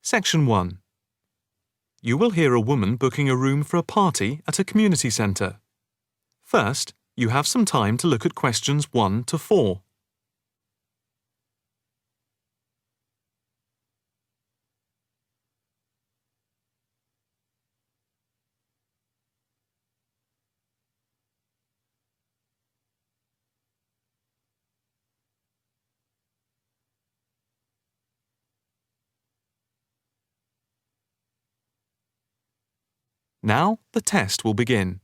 Section 1. You will hear a woman booking a room for a party at a community centre. First, you have some time to look at questions 1 to 4. Now, the test will begin.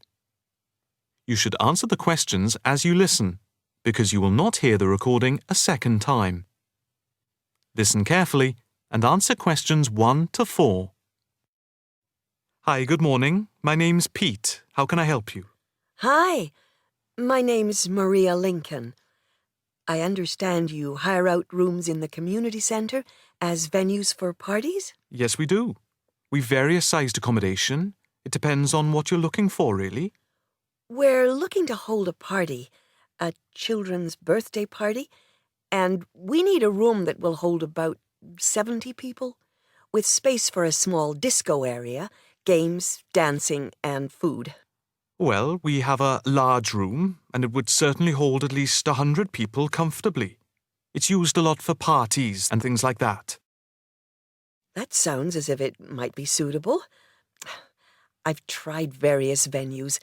You should answer the questions as you listen, because you will not hear the recording a second time. Listen carefully and answer questions 1 to 4. Hi, good morning. My name's Pete. How can I help you? Hi, my name's Maria Lincoln. I understand you hire out rooms in the community centre as venues for parties? Yes, we do. We've various sized accommodation. It depends on what you're looking for, really. We're looking to hold a party, a children's birthday party, and we need a room that will hold about 70 people, with space for a small disco area, games, dancing, and food. Well, we have a large room, and it would certainly hold at least 100 people comfortably. It's used a lot for parties and things like that. That sounds as if it might be suitable. I've tried various venues,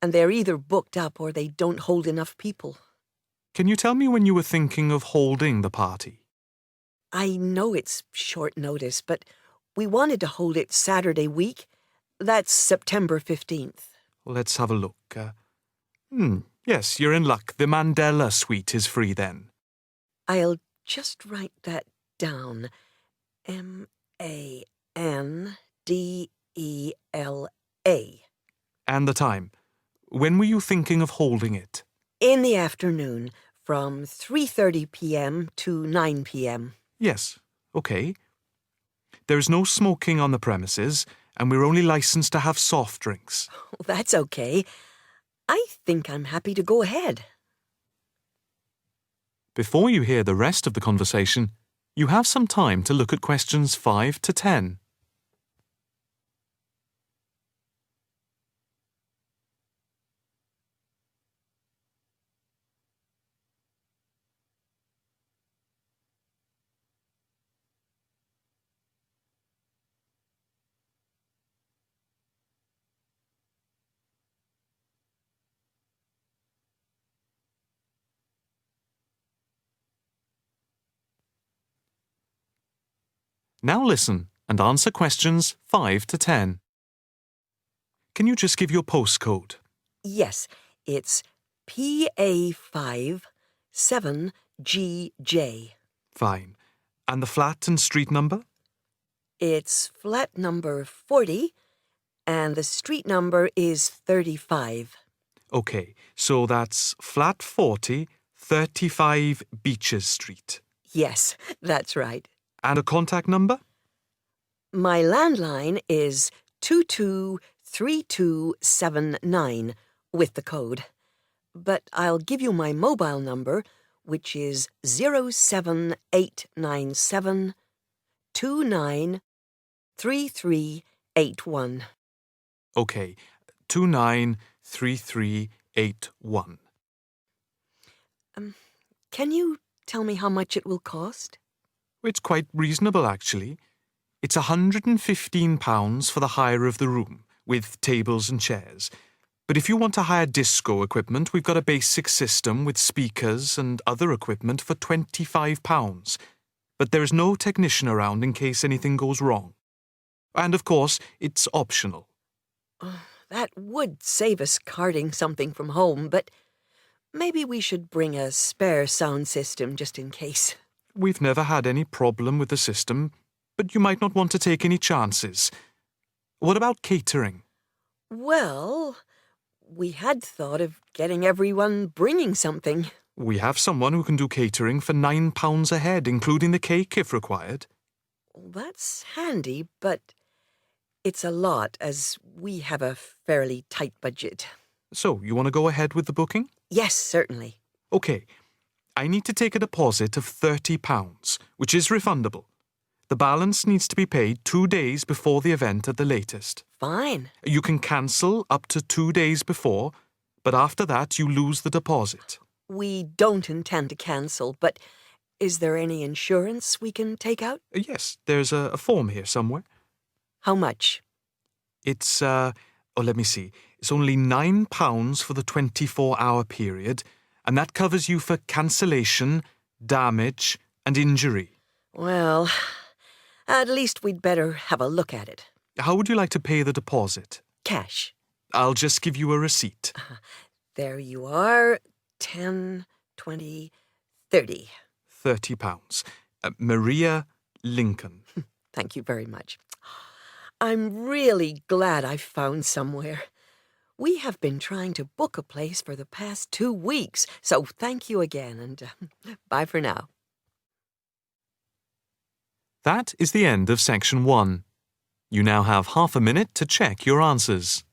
and they're either booked up or they don't hold enough people. Can you tell me when you were thinking of holding the party? I know it's short notice, but we wanted to hold it Saturday week. That's September 15th. Let's have a look. Yes, you're in luck. The Mandela Suite is free then. I'll just write that down. Mandela. And the time. When were you thinking of holding it? In the afternoon, from 3:30 p.m. to 9 p.m. Yes, okay. There is no smoking on the premises, and we're only licensed to have soft drinks. That's okay. I think I'm happy to go ahead. Before you hear the rest of the conversation, you have some time to look at questions 5 to 10. Now listen and answer questions 5 to 10. Can you just give your postcode? Yes, it's PA5 7GJ. Fine. And the flat and street number? It's flat number 40, and the street number is 35. Okay, so that's flat 40, 35 Beaches Street. Yes, that's right. And a contact number? My landline is 223279 with the code. But I'll give you my mobile number, which is 07897 293381. Okay, 293381. Can you tell me how much it will cost? It's quite reasonable, actually. It's £115 for the hire of the room, with tables and chairs. But if you want to hire disco equipment, we've got a basic system with speakers and other equipment for £25. But there is no technician around in case anything goes wrong. And of course, it's optional. That would save us carting something from home, but maybe we should bring a spare sound system just in case. We've never had any problem with the system, but you might not want to take any chances. What about catering? Well, we had thought of getting everyone bringing something. We have someone who can do catering for £9 a head, including the cake if required. That's handy, but it's a lot as we have a fairly tight budget. So, you want to go ahead with the booking? Yes, certainly. Okay. I need to take a deposit of £30, which is refundable. The balance needs to be paid 2 days before the event at the latest. Fine. You can cancel up to 2 days before, but after that you lose the deposit. We don't intend to cancel, but is there any insurance we can take out? Yes, there's a form here somewhere. How much? It's, let me see. It's only £9 for the 24-hour period, and that covers you for cancellation, damage, and injury. Well, at least we'd better have a look at it. How would you like to pay the deposit? Cash. I'll just give you a receipt. There you are. 10, 20, 30. £30. Maria Lincoln. Thank you very much. I'm really glad I found somewhere. We have been trying to book a place for the past 2 weeks, so thank you again, and bye for now. That is the end of section 1. You now have half a minute to check your answers.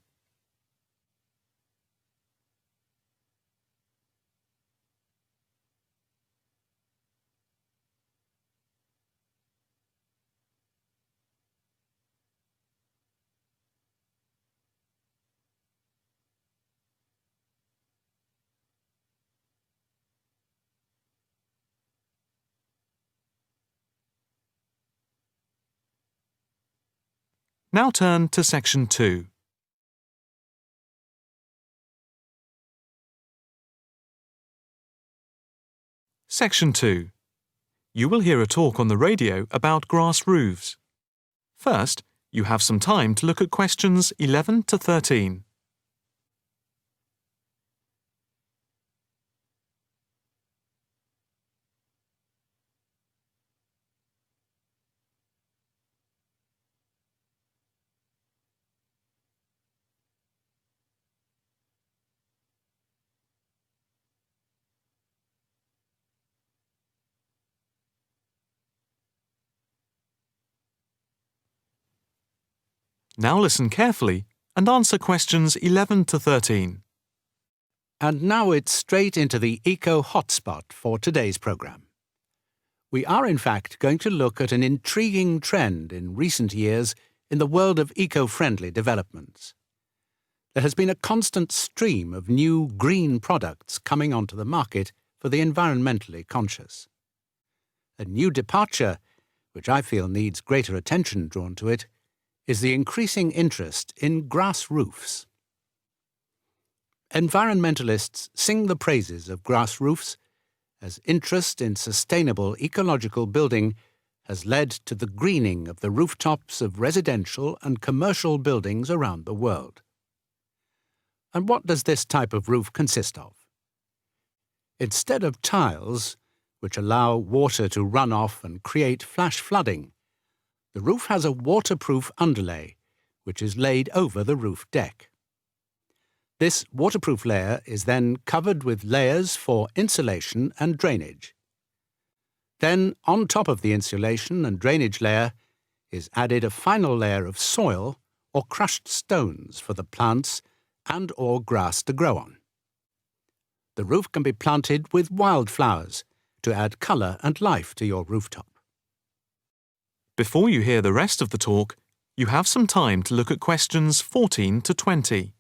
Now turn to section 2. Section 2. You will hear a talk on the radio about grass roofs. First, you have some time to look at questions 11 to 13. Now listen carefully and answer questions 11 to 13. And now it's straight into the Eco Hotspot for today's programme. We are in fact going to look at an intriguing trend in recent years in the world of eco-friendly developments. There has been a constant stream of new green products coming onto the market for the environmentally conscious. A new departure, which I feel needs greater attention drawn to it, is the increasing interest in grass roofs. Environmentalists sing the praises of grass roofs as interest in sustainable ecological building has led to the greening of the rooftops of residential and commercial buildings around the world. And what does this type of roof consist of? Instead of tiles, which allow water to run off and create flash flooding, the roof has a waterproof underlay, which is laid over the roof deck. This waterproof layer is then covered with layers for insulation and drainage. Then, on top of the insulation and drainage layer, is added a final layer of soil or crushed stones for the plants and/or grass to grow on. The roof can be planted with wildflowers to add colour and life to your rooftop. Before you hear the rest of the talk, you have some time to look at questions 14 to 20.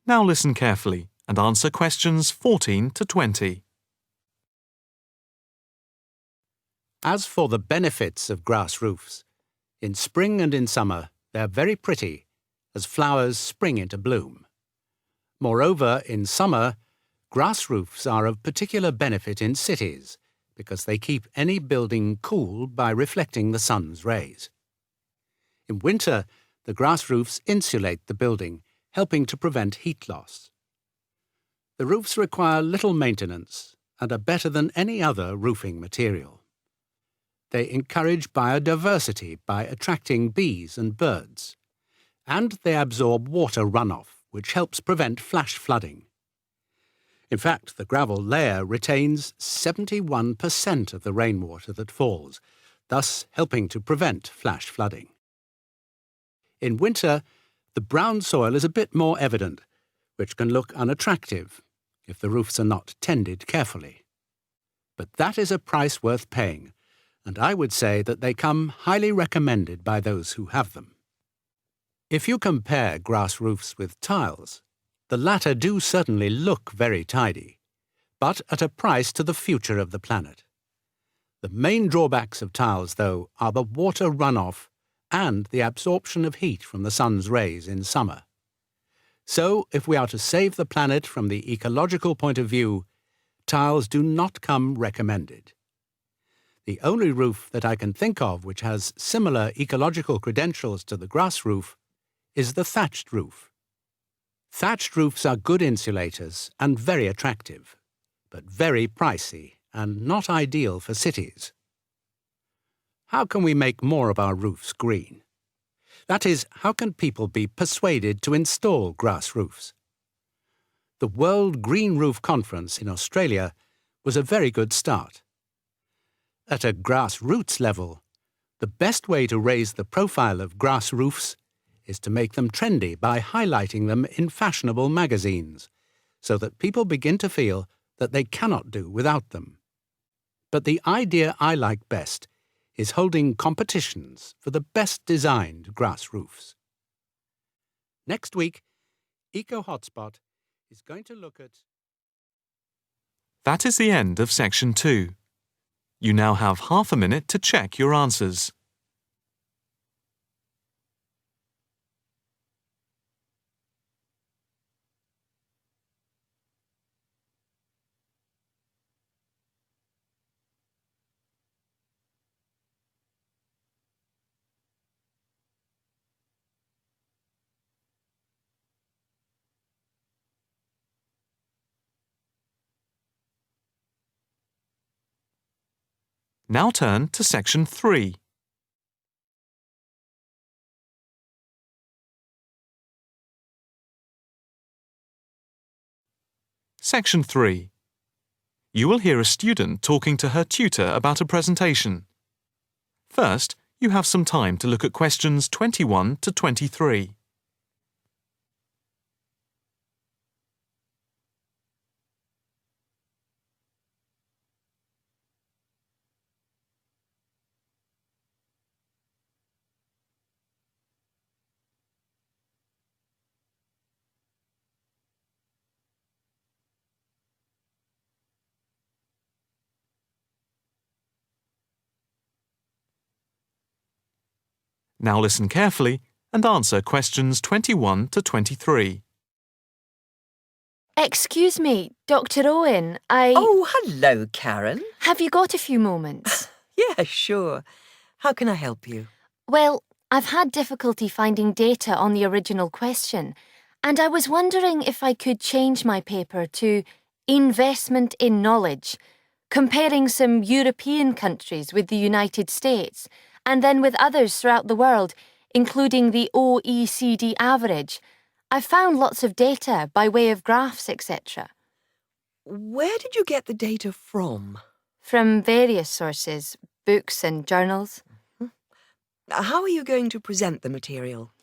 Now listen carefully and answer questions 14 to 20. As for the benefits of grass roofs, in spring and in summer they're very pretty as flowers spring into bloom. Moreover, in summer, grass roofs are of particular benefit in cities because they keep any building cool by reflecting the sun's rays. In winter, the grass roofs insulate the building, helping to prevent heat loss. The roofs require little maintenance and are better than any other roofing material. They encourage biodiversity by attracting bees and birds, And they absorb water runoff, which helps prevent flash flooding. In fact, the gravel layer retains 71% of the rainwater that falls, thus helping to prevent flash flooding. In winter, the brown soil is a bit more evident, which can look unattractive if the roofs are not tended carefully. But that is a price worth paying, and I would say that they come highly recommended by those who have them. If you compare grass roofs with tiles, the latter do certainly look very tidy, but at a price to the future of the planet. The main drawbacks of tiles, though, are the water runoff and the absorption of heat from the sun's rays in summer. So, if we are to save the planet from the ecological point of view, tiles do not come recommended. The only roof that I can think of which has similar ecological credentials to the grass roof is the thatched roof. Thatched roofs are good insulators and very attractive, but very pricey and not ideal for cities. How can we make more of our roofs green? That is, how can people be persuaded to install grass roofs? The World Green Roof Conference in Australia was a very good start. At a grassroots level, the best way to raise the profile of grass roofs is to make them trendy by highlighting them in fashionable magazines, so that people begin to feel that they cannot do without them. But the idea I like best is holding competitions for the best designed grass roofs. Next week, Eco Hotspot is going to look at... That is the end of section 2. You now have half a minute to check your answers. Now turn to section 3. Section 3. You will hear a student talking to her tutor about a presentation. First, you have some time to look at questions 21 to 23. Now listen carefully and answer questions 21 to 23. Excuse me, Dr. Owen, I... Oh, hello, Karen. Have you got a few moments? Yeah, sure. How can I help you? Well, I've had difficulty finding data on the original question, and I was wondering if I could change my paper to Investment in Knowledge, comparing some European countries with the United States, and then with others throughout the world, including the OECD average. I found lots of data by way of graphs, etc. Where did you get the data from? From various sources, books and journals. How are you going to present the material?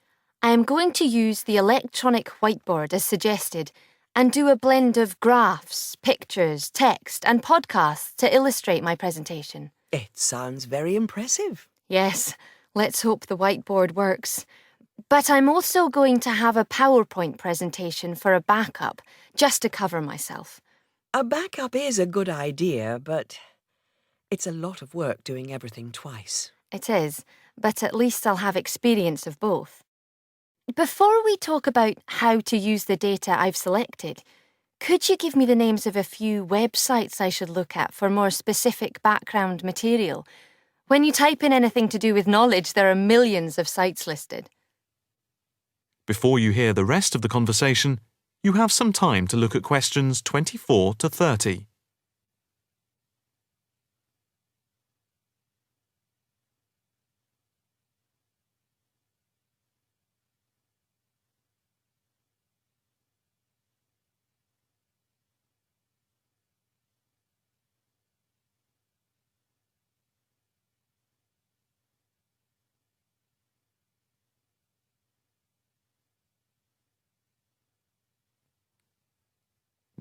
I am going to use the electronic whiteboard as suggested and do a blend of graphs, pictures, text and podcasts to illustrate my presentation. It sounds very impressive. Yes, let's hope the whiteboard works. But I'm also going to have a PowerPoint presentation for a backup, just to cover myself. A backup is a good idea, but it's a lot of work doing everything twice. It is, but at least I'll have experience of both. Before we talk about how to use the data I've selected, could you give me the names of a few websites I should look at for more specific background material? When you type in anything to do with knowledge, there are millions of sites listed. Before you hear the rest of the conversation, you have some time to look at questions 24 to 30.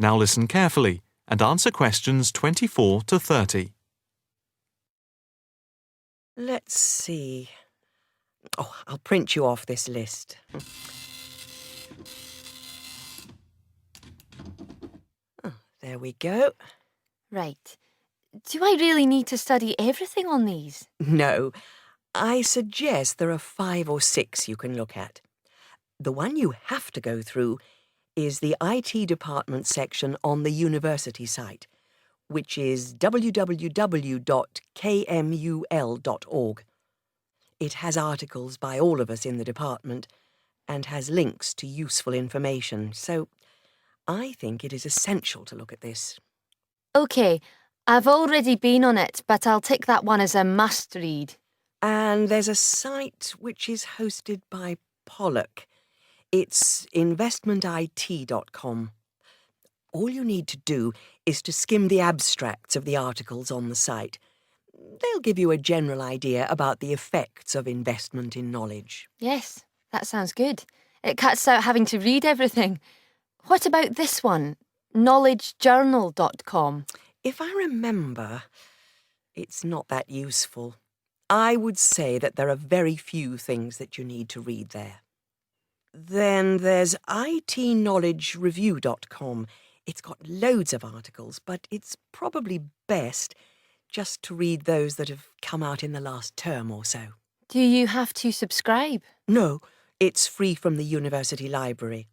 Now listen carefully and answer questions 24 to 30. Let's see. Oh, I'll print you off this list. Oh, there we go. Right. Do I really need to study everything on these? No, I suggest there are 5 or 6 you can look at. The one you have to go through is the IT department section on the university site, which is www.kmul.org. It has articles by all of us in the department and has links to useful information, so I think it is essential to look at this. OK, I've already been on it, but I'll tick that one as a must-read. And there's a site which is hosted by Pollock. It's investmentit.com. All you need to do is to skim the abstracts of the articles on the site. They'll give you a general idea about the effects of investment in knowledge. Yes, that sounds good. It cuts out having to read everything. What about this one? knowledgejournal.com. If I remember, it's not that useful. I would say that there are very few things that you need to read there. Then there's itknowledgereview.com. It's got loads of articles, but it's probably best just to read those that have come out in the last term or so. Do you have to subscribe? No, it's free from the university library.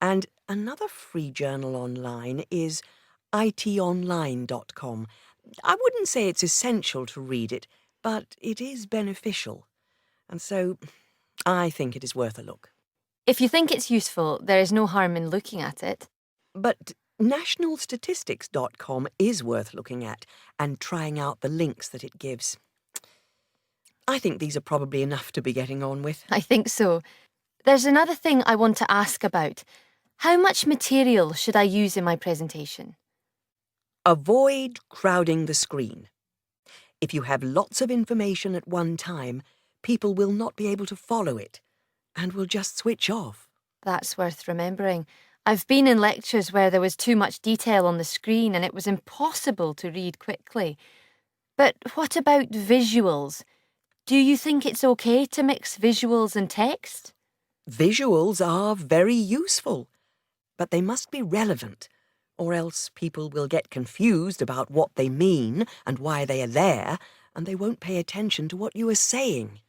And another free journal online is itonline.com. I wouldn't say it's essential to read it, but it is beneficial. And so I think it is worth a look. If you think it's useful, there is no harm in looking at it. But nationalstatistics.com is worth looking at and trying out the links that it gives. I think these are probably enough to be getting on with. I think so. There's another thing I want to ask about. How much material should I use in my presentation? Avoid crowding the screen. If you have lots of information at one time, people will not be able to follow it and will just switch off. That's worth remembering. I've been in lectures where there was too much detail on the screen and it was impossible to read quickly. But what about visuals? Do you think it's okay to mix visuals and text? Visuals are very useful, but they must be relevant, or else people will get confused about what they mean and why they are there, and they won't pay attention to what you are saying.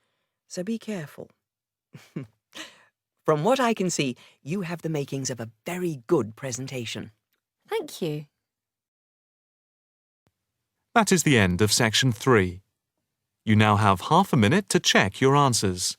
So be careful. From what I can see, you have the makings of a very good presentation. Thank you. That is the end of section 3. You now have half a minute to check your answers.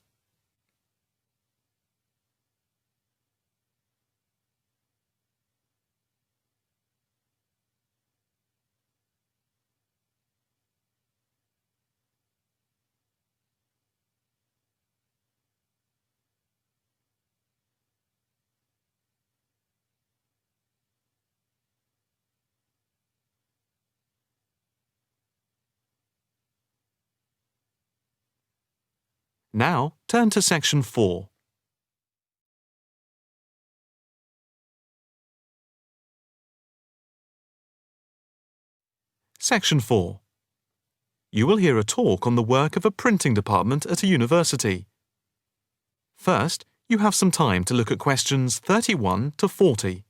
Now turn to section 4. Section 4. You will hear a talk on the work of a printing department at a university. First, you have some time to look at questions 31 to 40.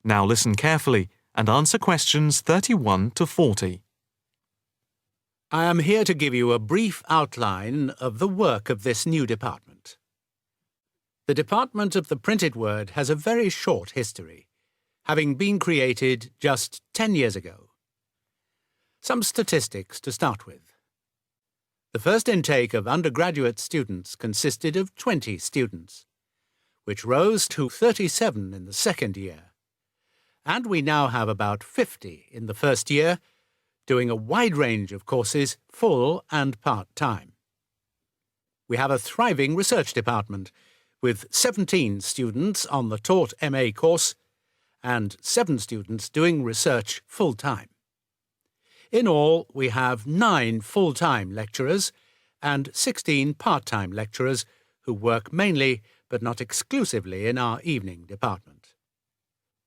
Now listen carefully and answer questions 31 to 40. I am here to give you a brief outline of the work of this new department. The Department of the Printed Word has a very short history, having been created just 10 years ago. Some statistics to start with. The first intake of undergraduate students consisted of 20 students, which rose to 37 in the second year. And we now have about 50 in the first year doing a wide range of courses, full and part-time. We have a thriving research department, with 17 students on the taught MA course and 7 students doing research full-time. In all, we have 9 full-time lecturers and 16 part-time lecturers who work mainly but not exclusively in our evening department.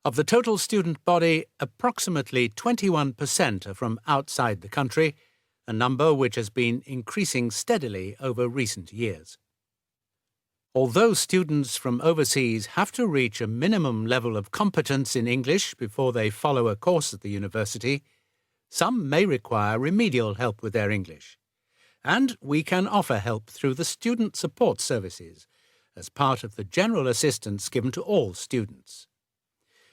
Of the total student body, approximately 21% are from outside the country, a number which has been increasing steadily over recent years. Although students from overseas have to reach a minimum level of competence in English before they follow a course at the university, some may require remedial help with their English, and we can offer help through the Student Support Services as part of the general assistance given to all students.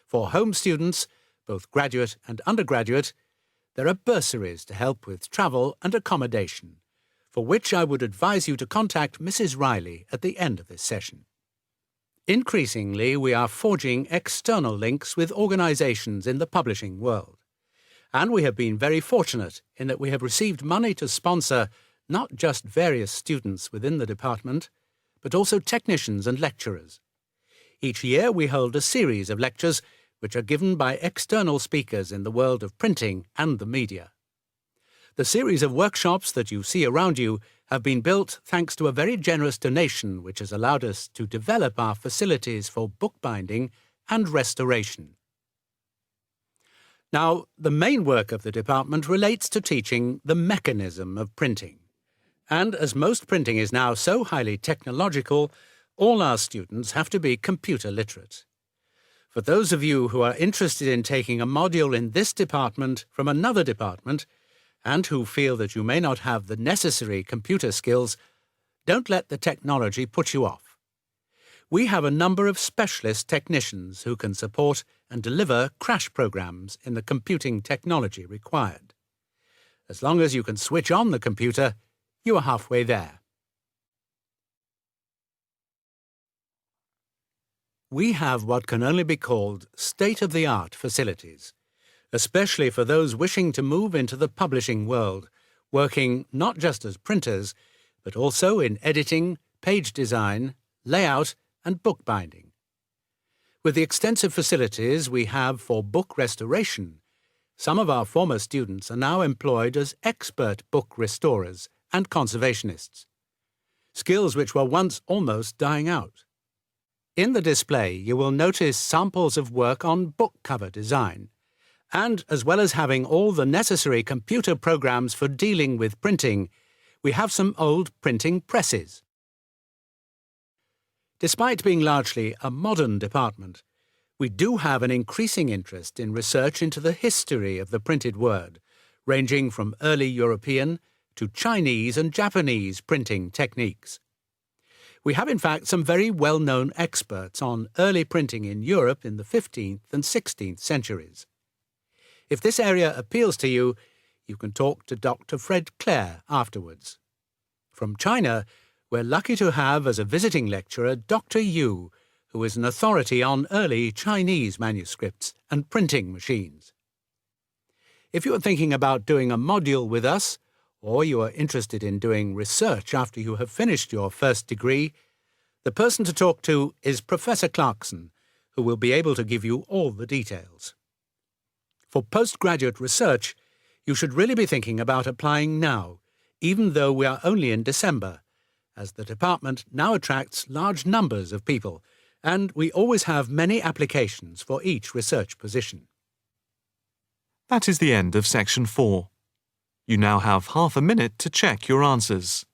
For home students, both graduate and undergraduate, there are bursaries to help with travel and accommodation, for which I would advise you to contact Mrs. Riley at the end of this session. Increasingly, we are forging external links with organisations in the publishing world, and we have been very fortunate in that we have received money to sponsor not just various students within the department, but also technicians and lecturers. Each year we hold a series of lectures which are given by external speakers in the world of printing and the media. The series of workshops that you see around you have been built thanks to a very generous donation which has allowed us to develop our facilities for bookbinding and restoration. Now, the main work of the department relates to teaching the mechanism of printing. And as most printing is now so highly technological, all our students have to be computer literate. For those of you who are interested in taking a module in this department from another department, and who feel that you may not have the necessary computer skills, don't let the technology put you off. We have a number of specialist technicians who can support and deliver crash programs in the computing technology required. As long as you can switch on the computer, you are halfway there. We have what can only be called state-of-the-art facilities, especially for those wishing to move into the publishing world, working not just as printers, but also in editing, page design, layout, and bookbinding. With the extensive facilities we have for book restoration, some of our former students are now employed as expert book restorers and conservationists, skills which were once almost dying out. In the display you will notice samples of work on book cover design, and as well as having all the necessary computer programs for dealing with printing, we have some old printing presses. Despite being largely a modern department, we do have an increasing interest in research into the history of the printed word, ranging from early European to Chinese and Japanese printing techniques. We have in fact some very well-known experts on early printing in Europe in the 15th and 16th centuries. If this area appeals to you, you can talk to Dr. Fred Clare afterwards. From China, we're lucky to have as a visiting lecturer Dr. Yu, who is an authority on early Chinese manuscripts and printing machines. If you are thinking about doing a module with us, or you are interested in doing research after you have finished your first degree, the person to talk to is Professor Clarkson, who will be able to give you all the details. For postgraduate research, you should really be thinking about applying now, even though we are only in December, as the department now attracts large numbers of people, and we always have many applications for each research position. That is the end of section 4. You now have half a minute to check your answers.